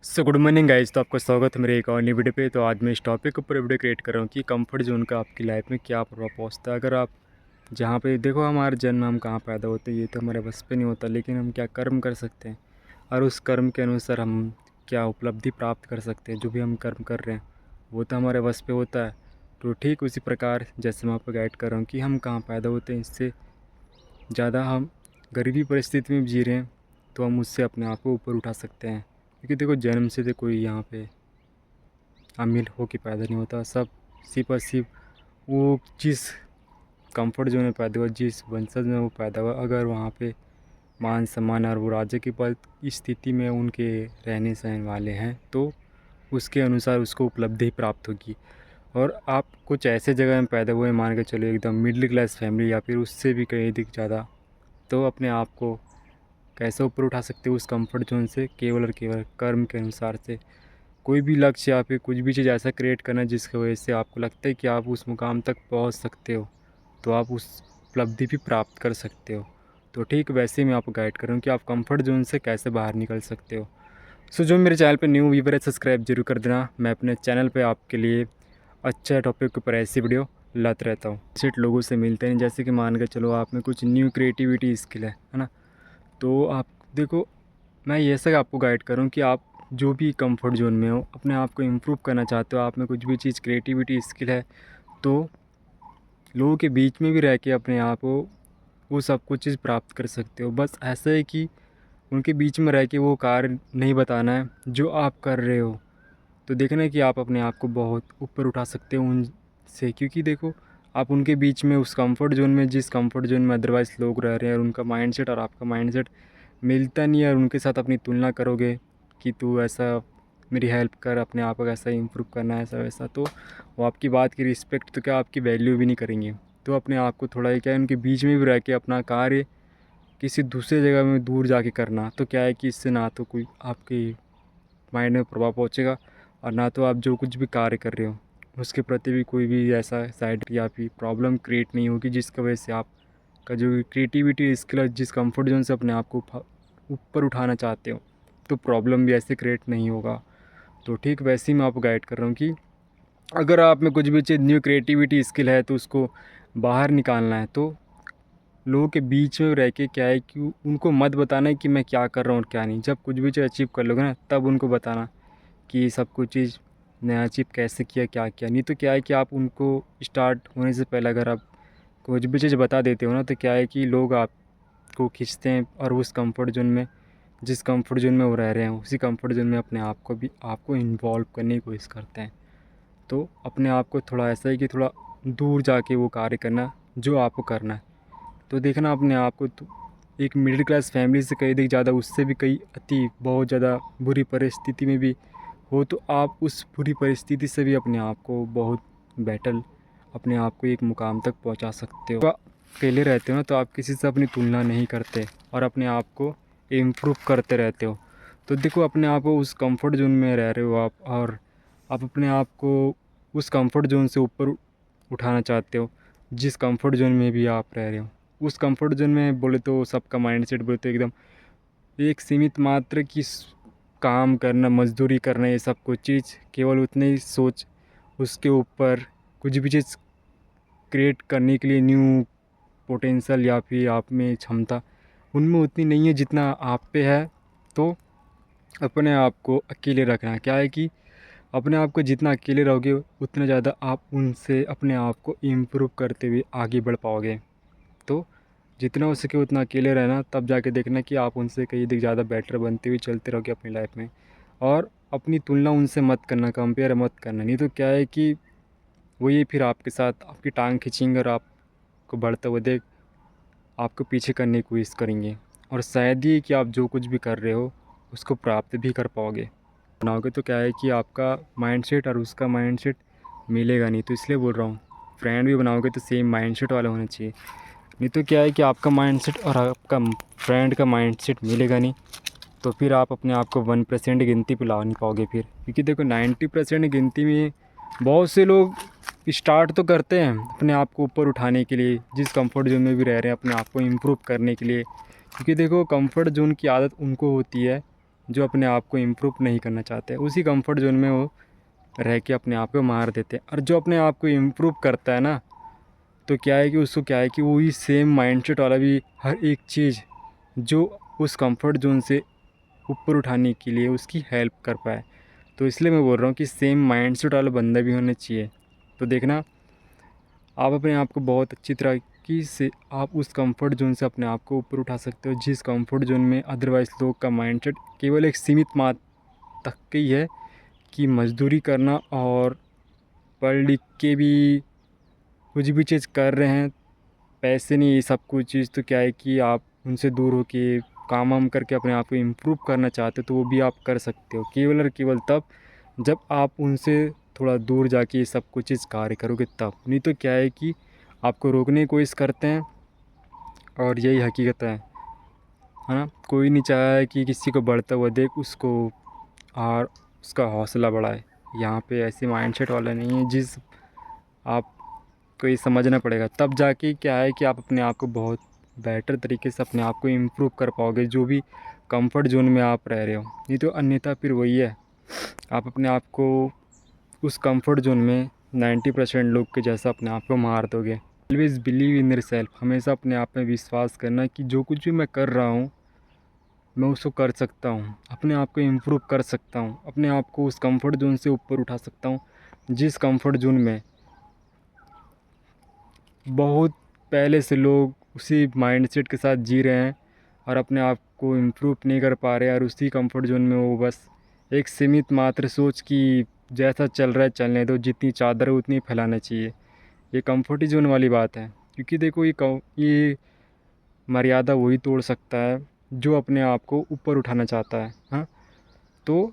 Good morning guys. तो आपका स्वागत है मेरे एक और नई वीडियो पे। तो आज मैं इस टॉपिक के ऊपर वीडियो क्रिएट कर रहा हूँ कि कंफर्ट जोन का आपकी लाइफ में क्या प्रभाव पहुँचता है। अगर आप जहाँ पे देखो, हमारा जन्म हम कहाँ पैदा होते हैं ये तो हमारे बस पे नहीं होता, लेकिन हम क्या कर्म कर सकते हैं और उस कर्म के अनुसार हम क्या उपलब्धि प्राप्त कर सकते हैं। जो भी हम कर्म कर रहे हैं वो तो हमारे बस पे होता है। तो ठीक उसी प्रकार जैसे मैं आपको गाइड कर रहा हूँ कि हम कहाँ पैदा होते हैं, इससे ज़्यादा हम गरीबी परिस्थिति में जी रहे हैं तो हम उससे अपने आप को ऊपर उठा सकते हैं। क्योंकि देखो, जन्म से तो कोई यहाँ पे अमीर हो के पैदा नहीं होता। सब सिर्फ और सिर्फ वो जिस कंफर्ट जोन में पैदा हुआ, जिस वंशज में वो पैदा हुआ, अगर वहाँ पे मान सम्मान और वो राज्य के पद की स्थिति में उनके रहने सहने वाले हैं तो उसके अनुसार उसको उपलब्धि प्राप्त होगी। और आप कुछ ऐसे जगह में पैदा हुए, मान के चलो एकदम मिडिल क्लास फैमिली या फिर उससे भी कहीं अधिक ज़्यादा, तो अपने आप को कैसे ऊपर उठा सकते हो उस कंफर्ट जोन से? केवल और केवल कर्म के अनुसार से। कोई भी लक्ष्य या फिर कुछ भी चीज़ ऐसा क्रिएट करना जिसकी वजह से आपको लगता है कि आप उस मुकाम तक पहुंच सकते हो, तो आप उस उपलब्धि भी प्राप्त कर सकते हो। तो ठीक वैसे ही मैं आपको गाइड कर रहा हूँ कि आप कंफर्ट जोन से कैसे बाहर निकल सकते हो। सो जो मेरे चैनल पे न्यू व्यूवर है, सब्सक्राइब जरूर कर देना। मैं अपने चैनल पे आपके लिए अच्छा टॉपिक के ऊपर ऐसी वीडियो लाते रहता हूँ। सेट लोगों से मिलते हैं, जैसे कि मान के चलो आप में कुछ न्यू क्रिएटिविटी स्किल है ना। तो आप देखो, मैं ये सब आपको गाइड करूँ कि आप जो भी कंफर्ट जोन में हो, अपने आप को इम्प्रूव करना चाहते हो, आप में कुछ भी चीज़ क्रिएटिविटी स्किल है, तो लोगों के बीच में भी रह के अपने आप को वो सब कुछ चीज़ प्राप्त कर सकते हो। बस ऐसा है कि उनके बीच में रह के वो कार्य नहीं बताना है जो आप कर रहे हो। तो देखना है कि आप अपने आप को बहुत ऊपर उठा सकते हो उनसे। क्योंकि देखो, आप उनके बीच में उस कंफर्ट जोन में, जिस कंफर्ट जोन में अदरवाइज़ लोग रह रहे हैं और उनका माइंडसेट और आपका माइंडसेट मिलता नहीं है, और उनके साथ अपनी तुलना करोगे कि तू ऐसा मेरी हेल्प कर, अपने आप को कैसा इम्प्रूव करना है, ऐसा वैसा, तो वो आपकी बात की रिस्पेक्ट तो क्या आपकी वैल्यू भी नहीं करेंगे। तो अपने आप को थोड़ा क्या है, उनके बीच में भी रह के अपना कार्य किसी दूसरे जगह में दूर जाके करना, तो क्या है कि इससे ना तो कोई आपके माइंड में प्रभाव पहुँचेगा और ना तो आप जो कुछ भी कार्य कर रहे हो उसके प्रति भी कोई भी ऐसा साइड या फिर प्रॉब्लम क्रिएट नहीं होगी जिसकी वजह से आपका जो क्रिएटिविटी स्किल है, जिस कंफर्ट जोन से अपने आप को ऊपर उठाना चाहते हो, तो प्रॉब्लम भी ऐसे क्रिएट नहीं होगा। तो ठीक वैसे ही मैं आपको गाइड कर रहा हूँ कि अगर आप में कुछ भी चीज़ न्यू क्रिएटिविटी स्किल है तो उसको बाहर निकालना है। तो लोगों के बीच में रह के क्या है कि उनको मत बताना है कि मैं क्या कर रहा हूँ और क्या नहीं। जब कुछ भी चीज़ अचीव कर लोगे ना, तब उनको बताना कि सब कुछ चीज़ नया अचीव कैसे किया, क्या किया। नहीं तो क्या है कि आप उनको स्टार्ट होने से पहले अगर आप कुछ भी चीज़ बता देते हो ना, तो क्या है कि लोग आपको खींचते हैं और उस कंफर्ट जोन में, जिस कंफर्ट जोन में वो रह रहे हैं, उसी कंफर्ट जोन में अपने आप को भी आपको इन्वॉल्व करने की कोशिश करते हैं। तो अपने आप को थोड़ा ऐसा है कि थोड़ा दूर जाके वो कार्य करना जो आपको करना है। तो देखना अपने आप को तो एक मिडिल क्लास फैमिली से कहीं अधिक ज़्यादा, उससे भी कई अति बहुत ज़्यादा बुरी परिस्थिति में भी हो, तो आप उस बुरी परिस्थिति से भी अपने आप को बहुत बेटर, अपने आप को एक मुकाम तक पहुंचा सकते हो। तो अकेले रहते हो ना, तो आप किसी से अपनी तुलना नहीं करते और अपने आप को इम्प्रूव करते रहते हो। तो देखो, अपने आप को उस कंफर्ट जोन में रह रहे हो आप, और आप अपने आप को उस कंफर्ट जोन से ऊपर उठाना चाहते हो जिस कंफर्ट जोन में भी आप रह रहे हो। उस कंफर्ट जोन में बोले तो सबका माइंडसेट बोले तो एकदम एक सीमित मात्रा की काम करना, मजदूरी करना, ये सब कुछ चीज़ केवल उतने ही सोच, उसके ऊपर कुछ भी चीज़ क्रिएट करने के लिए न्यू पोटेंशियल या फिर आप में क्षमता उनमें उतनी नहीं है जितना आप पे है। तो अपने आप को अकेले रखना, क्या है कि अपने आप को जितना अकेले रहोगे उतना ज़्यादा आप उनसे अपने आप को इम्प्रूव करते हुए आगे बढ़ पाओगे। तो जितना हो सके उतना अकेले रहना, तब जाके देखना कि आप उनसे कहीं अधिक ज़्यादा बेटर बनते हुए चलते रहोगे अपनी लाइफ में। और अपनी तुलना उनसे मत करना, कंपेयर मत करना। नहीं तो क्या है कि वो ये फिर आपके साथ आपकी टांग खींचेंगे और आपको बढ़ते हुए देख आपको पीछे करने की कोशिश करेंगे, और शायद ही कि आप जो कुछ भी कर रहे हो उसको प्राप्त भी कर पाओगे। बनाओगे तो क्या है कि आपका माइंडसेट और उसका माइंडसेट मिलेगा नहीं। तो इसलिए बोल रहा हूँ, फ्रेंड भी बनाओगे तो सेम माइंडसेट वाला होना चाहिए। नहीं तो क्या है कि आपका माइंडसेट और आपका फ्रेंड का माइंडसेट मिलेगा नहीं, तो फिर आप अपने आप को 1% गिनती पे ला नहीं पाओगे फिर। क्योंकि देखो, 90% गिनती में बहुत से लोग स्टार्ट तो करते हैं अपने आप को ऊपर उठाने के लिए, जिस कंफर्ट जोन में भी रह रहे हैं अपने आप को इम्प्रूव करने के लिए। क्योंकि देखो, कंफर्ट जोन की आदत उनको होती है जो अपने आप को इम्प्रूव नहीं करना चाहते, उसी कंफर्ट जोन में वो रह के अपने आप को मार देते हैं। और जो अपने आप को इम्प्रूव करता है ना, तो क्या है कि उसको क्या है कि वही सेम माइंडसेट वाला भी हर एक चीज़ जो उस कंफर्ट जोन से ऊपर उठाने के लिए उसकी हेल्प कर पाए। तो इसलिए मैं बोल रहा हूँ कि सेम माइंडसेट वाला बंदा भी होना चाहिए। तो देखना, आप अपने आप को बहुत अच्छी तरीके से आप उस कंफर्ट जोन से अपने आप को ऊपर उठा सकते हो, जिस कंफर्ट जोन में अदरवाइज़ लोग का माइंडसेट केवल एक सीमित मात्रा तक की ही है कि मज़दूरी करना और पढ़ लिख के भी कुछ भी चीज़ कर रहे हैं, पैसे नहीं ये सब कुछ चीज़। तो क्या है कि आप उनसे दूर होके काम वाम करके अपने आप को इम्प्रूव करना चाहते हो, तो वो भी आप कर सकते हो केवल और केवल तब जब आप उनसे थोड़ा दूर जाके ये सब कुछ चीज़ कार्य करोगे तब। नहीं तो क्या है कि आपको रोकने की कोशिश करते हैं, और यही हकीकत है ना। कोई नहीं चाहा है कि किसी को बढ़ता हुआ देख उसको और उसका हौसला बढ़ाए। यहाँ पे ऐसे माइंडसेट वाला नहीं है, जिस आपको ये समझना पड़ेगा, तब जाके क्या है कि आप अपने आप को बहुत बेटर तरीके से अपने आप को इम्प्रूव कर पाओगे, जो भी कंफर्ट जोन में आप रह रहे हो। नहीं तो अन्यथा फिर वही है, आप अपने आप को उस कंफर्ट जोन में 90% लोग के जैसा अपने आप को मार दोगे। Always believe in your self, हमेशा अपने आप में विश्वास करना कि जो कुछ भी मैं कर रहा हूँ मैं उसको कर सकता हूँ, अपने आप को इम्प्रूव कर सकता हूँ, अपने आप को उस कंफर्ट जोन से ऊपर उठा सकता हूँ, जिस कंफर्ट जोन में बहुत पहले से लोग उसी माइंडसेट के साथ जी रहे हैं और अपने आप को इम्प्रूव नहीं कर पा रहे, और उसी कंफर्ट जोन में वो बस एक सीमित मात्र सोच कि जैसा चल रहा है चलने दो, जितनी चादर है उतनी फैलाना चाहिए। ये कंफर्ट जोन वाली बात है, क्योंकि देखो ये मर्यादा वही तोड़ सकता है जो अपने आप को ऊपर उठाना चाहता है। हाँ, तो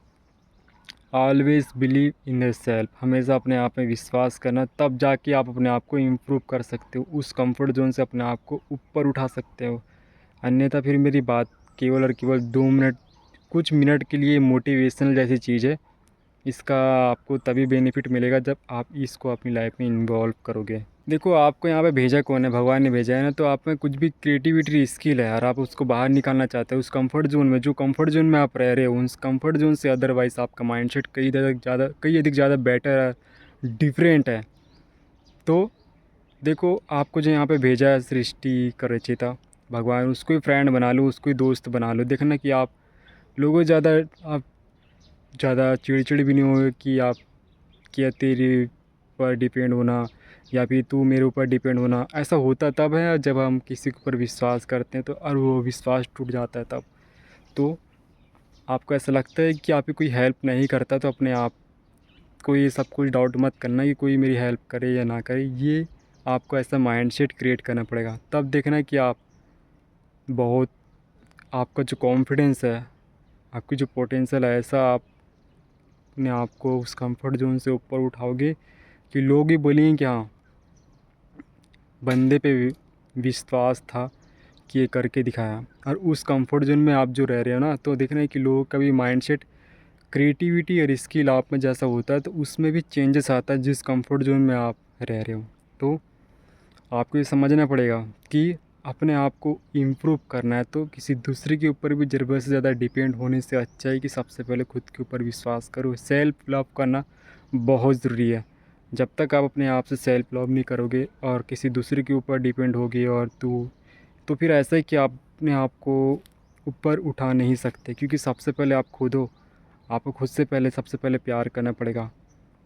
always believe in your self, हमेशा अपने आप में विश्वास करना, तब जाके आप अपने आप को इम्प्रूव कर सकते हो, उस कंफर्ट जोन से अपने आप को ऊपर उठा सकते हो। अन्यथा फिर मेरी बात केवल और केवल 2 मिनट, कुछ मिनट के लिए मोटिवेशनल जैसी चीज़ है। इसका आपको तभी बेनिफिट मिलेगा जब आप इसको अपनी लाइफ में इन्वॉल्व करोगे। देखो, आपको यहाँ पे भेजा कौन है? भगवान ने भेजा है ना। तो आप में कुछ भी क्रिएटिविटी स्किल है और आप उसको बाहर निकालना चाहते हो उस कंफर्ट जोन में, जो कंफर्ट जोन में आप रह रहे हो, उस कंफर्ट जोन से अदरवाइज़ आपका माइंडसेट कई अधिक ज़्यादा बेटर है, डिफरेंट है। तो देखो, आपको जो यहाँ पे भेजा है सृष्टि का रचयिता भगवान, उसको ही फ्रेंड बना लो, उसको ही दोस्त बना लो। देखना कि आप लोगों ज़्यादा आप ज़्यादा चिड़चिड़ भी नहीं होगे कि आप क्या तेरे पर डिपेंड होना या फिर तू मेरे ऊपर डिपेंड होना। ऐसा होता तब है जब हम किसी के ऊपर विश्वास करते हैं तो और वो विश्वास टूट जाता है तब। तो आपको ऐसा लगता है कि आपकी कोई हेल्प नहीं करता, तो अपने आप को ये सब कुछ डाउट मत करना कि कोई मेरी हेल्प करे या ना करे। ये आपको ऐसा माइंडसेट क्रिएट करना पड़ेगा, तब देखना कि आप बहुत, आपका जो कॉन्फिडेंस है, आपकी जो पोटेंशियल है, ऐसा आप अपने आप को उस कंफर्ट जोन से ऊपर उठाओगे कि लोग ही बोलेंगे कि हाँ, बंदे पे विश्वास था कि ये करके दिखाया। और उस कंफर्ट जोन में आप जो रह रहे हो ना, तो देखना है कि लोगों का भी माइंडसेट, क्रिएटिविटी और स्किल आप में जैसा होता है तो उसमें भी चेंजेस आता है जिस कंफर्ट जोन में आप रह रहे हो। तो आपको ये समझना पड़ेगा कि अपने आप को इम्प्रूव करना है तो किसी दूसरे के ऊपर भी ज़रूरत से ज़्यादा डिपेंड होने से अच्छा है कि सबसे पहले खुद के ऊपर विश्वास करो। सेल्फ लव करना बहुत ज़रूरी है। जब तक आप अपने आप से सेल्फ लव नहीं करोगे और किसी दूसरे के ऊपर डिपेंड होगे और तो फिर ऐसा है कि आप अपने आप को ऊपर उठा नहीं सकते, क्योंकि सबसे पहले आप खुद हो। आपको खुद से पहले सबसे पहले प्यार करना पड़ेगा,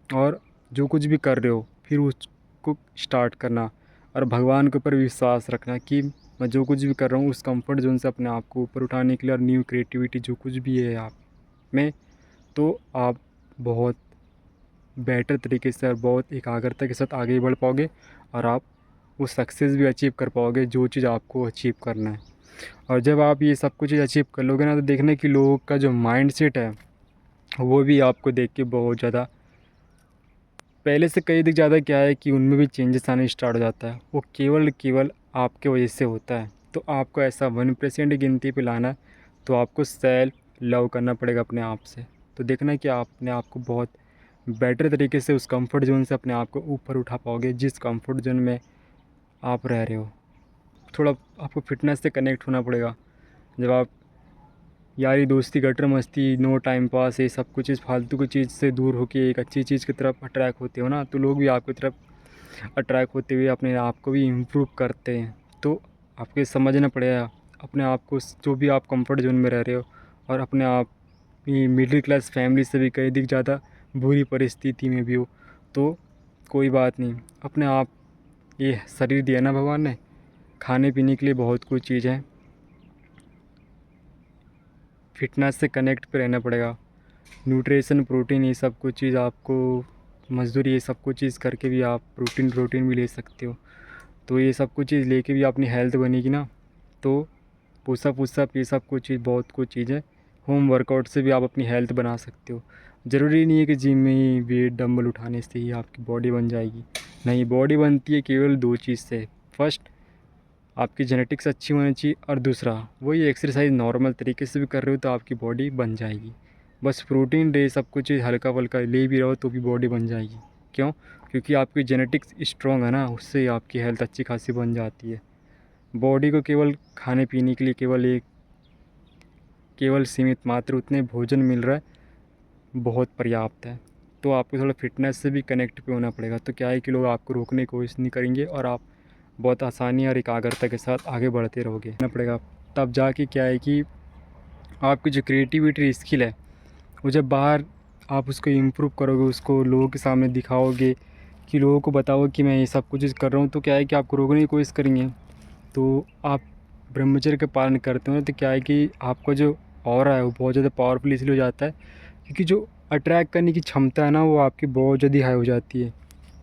और जो कुछ भी कर रहे हो फिर उसको स्टार्ट करना, और भगवान के ऊपर विश्वास रखना कि मैं जो कुछ भी कर रहा हूँ उस कंफर्ट जोन से अपने आप को ऊपर उठाने के लिए, और न्यू क्रिएटिविटी जो कुछ भी है आप में, तो आप बहुत बेटर तरीके से और बहुत एकाग्रता के साथ आगे बढ़ पाओगे, और आप वो सक्सेस भी अचीव कर पाओगे जो चीज़ आपको अचीव करना है। और जब आप ये सब कुछ अचीव कर लोगे ना, तो देखने कि लोगों का जो माइंडसेट है वो भी आपको देख के बहुत ज़्यादा, पहले से कई अधिक ज़्यादा क्या है कि उनमें भी चेंजेस आने स्टार्ट हो जाता है। वो केवल आपके वजह से होता है। तो आपको ऐसा 1% गिनती पे लाना है, तो आपको सेल्फ लव करना पड़ेगा अपने आप से। तो देखना कि आप अपने आप को बहुत बेटर तरीके से उस कंफर्ट जोन से अपने आप को ऊपर उठा पाओगे जिस कंफर्ट जोन में आप रह रहे हो। थोड़ा आपको फिटनेस से कनेक्ट होना पड़ेगा। जब आप यारी दोस्ती गटर मस्ती नो टाइम पास ये सब कुछ इस फालतू की चीज़ से दूर होके एक अच्छी चीज़ की तरफ अट्रैक्ट होते हो ना, तो लोग भी आपकी तरफ अट्रैक्ट होते हुए अपने आप को भी इम्प्रूव करते हैं। तो आपको ये समझना पड़ेगा अपने आप को, जो भी आप कंफर्ट जोन में रह रहे हो और अपने आप ही मिडिल क्लास फैमिली से भी कहीं अधिक ज़्यादा बुरी परिस्थिति में भी हो, तो कोई बात नहीं। अपने आप ये शरीर दिया ना भगवान ने, खाने पीने के लिए बहुत कुछ चीज़ है, फिटनेस से कनेक्ट पे रहना पड़ेगा। न्यूट्रिशन प्रोटीन ये सब कुछ चीज़ आपको, मज़दूरी ये सब कुछ चीज़ करके भी आप प्रोटीन भी ले सकते हो। तो ये सब कुछ चीज़ लेके भी अपनी हेल्थ बनेगी ना, तो पुशअप ये सब कुछ चीज़, बहुत कुछ चीज़ है। होम वर्कआउट से भी आप अपनी हेल्थ बना सकते हो। ज़रूरी नहीं है कि जिम में ही वेट डंबल उठाने से ही आपकी बॉडी बन जाएगी। नहीं, बॉडी बनती है केवल दो चीज़ से। फर्स्ट, आपकी जेनेटिक्स अच्छी होनी चाहिए, और दूसरा वही एक्सरसाइज नॉर्मल तरीके से भी कर रहे हो तो आपकी बॉडी बन जाएगी। बस प्रोटीन डे सब कुछ हल्का फुल्का ले भी रहो तो भी बॉडी बन जाएगी। क्यों? क्योंकि आपकी जेनेटिक्स स्ट्रॉन्ग है ना, उससे आपकी हेल्थ अच्छी खासी बन जाती है। बॉडी को केवल खाने पीने के लिए केवल सीमित मात्र उतने भोजन मिल रहा है, बहुत पर्याप्त है। तो आपको थोड़ा फिटनेस से भी कनेक्ट पे होना पड़ेगा। तो क्या है कि लोग आपको रोकने की कोशिश नहीं करेंगे और आप बहुत आसानी और एकाग्रता के साथ आगे बढ़ते रहोगे ना पड़ेगा। तब जाके क्या है कि आपकी जो क्रिएटिविटी स्किल है, वो जब बाहर आप उसको इम्प्रूव करोगे, उसको लोगों के सामने दिखाओगे, कि लोगों को बताओ कि मैं ये सब कुछ कर रहा हूँ, तो क्या है कि आपको रोकने की कोशिश करेंगे। तो आप ब्रह्मचर्य का पालन करते हो ना, तो क्या है कि आपका जो ऑरा है वो बहुत ज़्यादा पावरफुल इसलिए हो जाता है, क्योंकि जो अट्रैक्ट करने की क्षमता है ना, वो आपकी बहुत ज़्यादा हाई हो जाती है।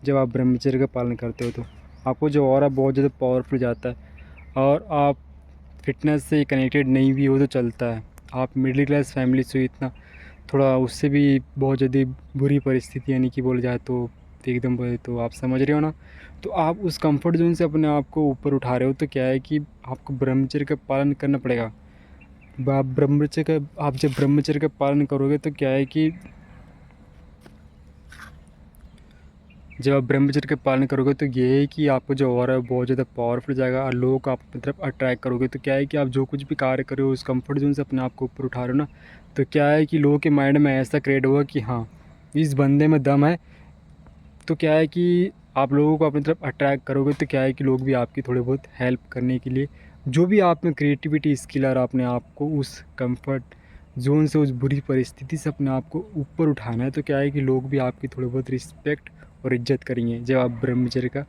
जब आप ब्रह्मचर्य का पालन करते हो तो आपको जो ऑरा बहुत ज़्यादा पावरफुल जाता है। और आप फिटनेस से कनेक्टेड नहीं भी हो तो चलता है। आप मिडिल क्लास फैमिली से इतना थोड़ा उससे भी बहुत ज़्यादा बुरी परिस्थिति, यानी कि बोल जाए तो एकदम बोले तो आप समझ रहे हो ना, तो आप उस कंफर्ट जोन से अपने आप को ऊपर उठा रहे हो। तो क्या है कि आपको ब्रह्मचर्य का पालन करना पड़ेगा। आप जब ब्रह्मचर्य का पालन करोगे तो क्या है कि जब आप ब्रह्मचर्य का पालन करोगे तो ये है कि आपको जो ऑरा है बहुत ज़्यादा पावरफुल जाएगा, और लोगों को आप मतलब अट्रैक्ट करोगे। तो क्या है कि आप जो कुछ भी कार्य कर रहे हो उस कंफर्ट जोन से अपने आप को ऊपर उठा रहे हो ना, तो क्या है कि लोगों के माइंड में ऐसा क्रिएट होगा कि हाँ, इस बंदे में दम है। तो क्या है कि आप लोगों को अपनी तरफ अट्रैक्ट करोगे, तो क्या है कि लोग भी आपकी थोड़ी बहुत हेल्प करने के लिए, जो भी आप में क्रिएटिविटी स्किल और आपने आपको उस कंफर्ट जोन से, उस बुरी परिस्थिति से अपने आप को ऊपर उठाना है, तो क्या है कि लोग भी आपकी थोड़ी बहुत रिस्पेक्ट और इज्जत करेंगे जब आप ब्रह्मचर्य का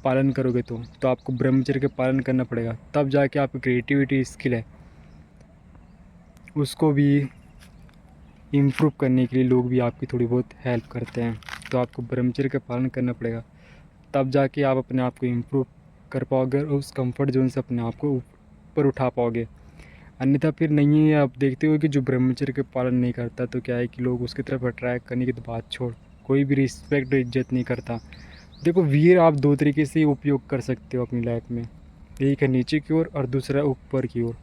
पालन करोगे। तो आपको ब्रह्मचर्य का पालन करना पड़ेगा, तब जाके आपकी क्रिएटिविटी स्किल है उसको भी इम्प्रूव करने के लिए लोग भी आपकी थोड़ी बहुत हेल्प करते हैं। तो आपको ब्रह्मचर्य का पालन करना पड़ेगा, तब जाके आप अपने आप को इम्प्रूव कर पाओगे और उस कंफर्ट जोन से अपने आप को ऊपर उठा पाओगे। अन्यथा फिर नहीं है, आप देखते हो कि जो ब्रह्मचर्य का पालन नहीं करता, तो क्या है कि लोग उसकी तरफ अट्रैक्ट करने की तो बात छोड़, कोई भी रिस्पेक्ट इज्जत नहीं करता। देखो, वीर आप दो तरीके से उपयोग कर सकते हो अपनी लाइफ में, एक है नीचे की ओर और दूसरा ऊपर की ओर।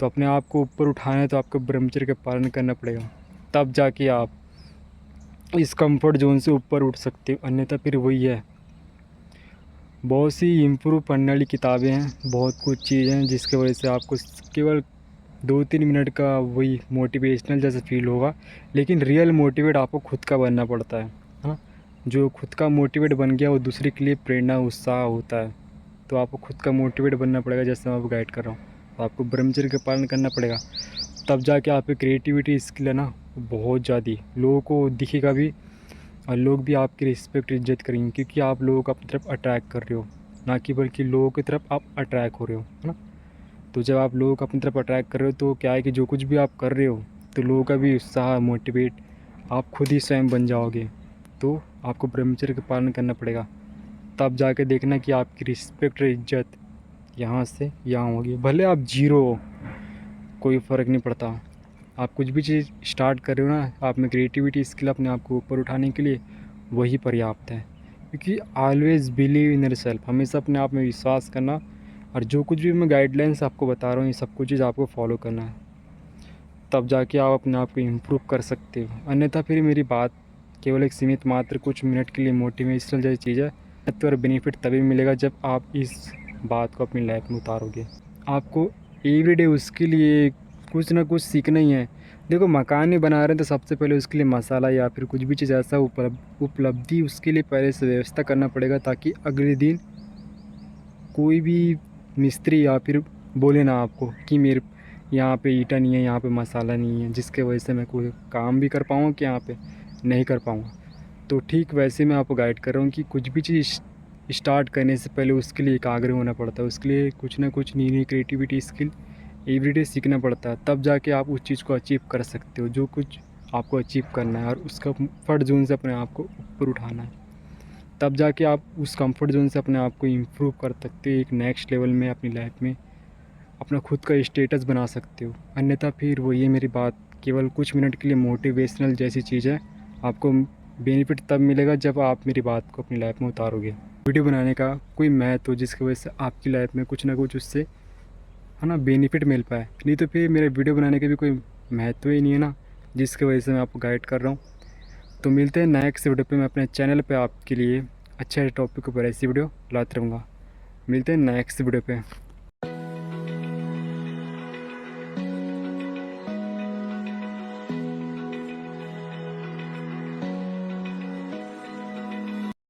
तो अपने आप को ऊपर उठाना है तो आपको ब्रह्मचर्य का पालन करना पड़ेगा, तब जाके आप इस कंफर्ट जोन से ऊपर उठ सकते हो। अन्यथा फिर वही है, बहुत सी इम्प्रूव पढ़ने वाली किताबें हैं, बहुत कुछ चीज़ें हैं जिसकी वजह से आपको केवल 2-3 मिनट का वही मोटिवेशनल जैसा फील होगा, लेकिन रियल मोटिवेट आपको खुद का बनना पड़ता है। हाँ, जो खुद का मोटिवेट बन गया वो दूसरे के लिए प्रेरणा उत्साह होता है। तो आपको खुद का मोटिवेट बनना पड़ेगा, जैसे मैं आपको गाइड कर रहा हूँ। तो आपको ब्रह्मचर्य का पालन करना पड़ेगा, तब जाके आपकी क्रिएटिविटी स्किल है ना, बहुत ज़्यादा लोगों को दिखेगा भी, और लोग भी आपकी रिस्पेक्ट इज्जत करेंगे, क्योंकि आप लोगों को अपनी तरफ अट्रैक्ट कर रहे हो, ना कि बल्कि लोगों की तरफ आप अट्रैक्ट हो रहे हो, है ना। तो जब आप लोगों को अपनी तरफ अट्रैक्ट कर रहे हो, तो क्या है कि जो कुछ भी आप कर रहे हो, तो लोगों का भी उत्साह मोटिवेट आप खुद ही स्वयं बन जाओगे। तो आपको ब्रह्मचर्य का पालन करना पड़ेगा, तब जाके देखना कि आपकी रिस्पेक्ट और इज्जत यहाँ से यहाँ होगी। भले आप जीरो हो, कोई फ़र्क नहीं पड़ता। आप कुछ भी चीज़ स्टार्ट कर रहे हो ना, आप में क्रिएटिविटी स्किल अपने आप को ऊपर उठाने के लिए वही पर्याप्त है। क्योंकि ऑलवेज़ बिलीव इन योरसेल्फ, हमेशा अपने आप में विश्वास करना, और जो कुछ भी मैं गाइडलाइंस आपको बता रहा हूँ ये सब कुछ चीज़ आपको फॉलो करना है, तब जाके आप अपने आप को इम्प्रूव कर सकते हो। अन्यथा फिर मेरी बात केवल एक सीमित मात्र कुछ मिनट के लिए मोटिवेशनल जैसी चीज़ है, और बेनिफिट तभी मिलेगा जब आप इस बात को अपनी लाइफ में उतारोगे। आपको एवरीडे उसके लिए कुछ ना कुछ सीखना ही है। देखो मकान ही बना रहे हैं तो सबसे पहले उसके लिए मसाला या फिर कुछ भी चीज़ ऐसा उपलब्धि उसके लिए पहले से व्यवस्था करना पड़ेगा, ताकि अगले दिन कोई भी मिस्त्री या फिर बोले ना आपको कि मेरे यहाँ पे ईंटा नहीं है, यहाँ पे मसाला नहीं है, जिसके वजह से मैं कोई काम भी कर पाऊँ कि यहाँ पे नहीं कर पाऊँगा। तो ठीक वैसे मैं आपको गाइड कर रहा हूँ कि कुछ भी चीज़ स्टार्ट करने से पहले उसके लिए एकाग्र होना पड़ता है, उसके लिए कुछ ना कुछ नई नई क्रिएटिविटी स्किल एवरीडे सीखना पड़ता है, तब जाके आप उस चीज़ को अचीव कर सकते हो जो कुछ आपको अचीव करना है, और उस कम्फर्ट जोन से अपने आप को ऊपर उठाना है। तब जाके आप उस कंफर्ट जोन से अपने आप को इम्प्रूव कर सकते हो, एक नेक्स्ट लेवल में अपनी लाइफ में अपना खुद का स्टेटस बना सकते हो। अन्यथा फिर वो ये मेरी बात केवल कुछ मिनट के लिए मोटिवेशनल जैसी चीज़ है, आपको बेनिफिट तब मिलेगा जब आप मेरी बात को अपनी लाइफ में उतारोगे। वीडियो बनाने का कोई महत्व हो जिसकी वजह से आपकी लाइफ में कुछ ना कुछ उससे है ना बेनिफिट मिल पाए, नहीं तो फिर मेरे वीडियो बनाने का भी कोई महत्व ही नहीं है ना, जिसकी वजह से मैं आपको गाइड कर रहा हूँ। तो मिलते हैं नेक्स्ट वीडियो पे। मैं अपने चैनल पे आपके लिए अच्छे टॉपिक पर ऐसी वीडियो लाते रहूँगा। मिलते हैं नेक्स्ट वीडियो पे।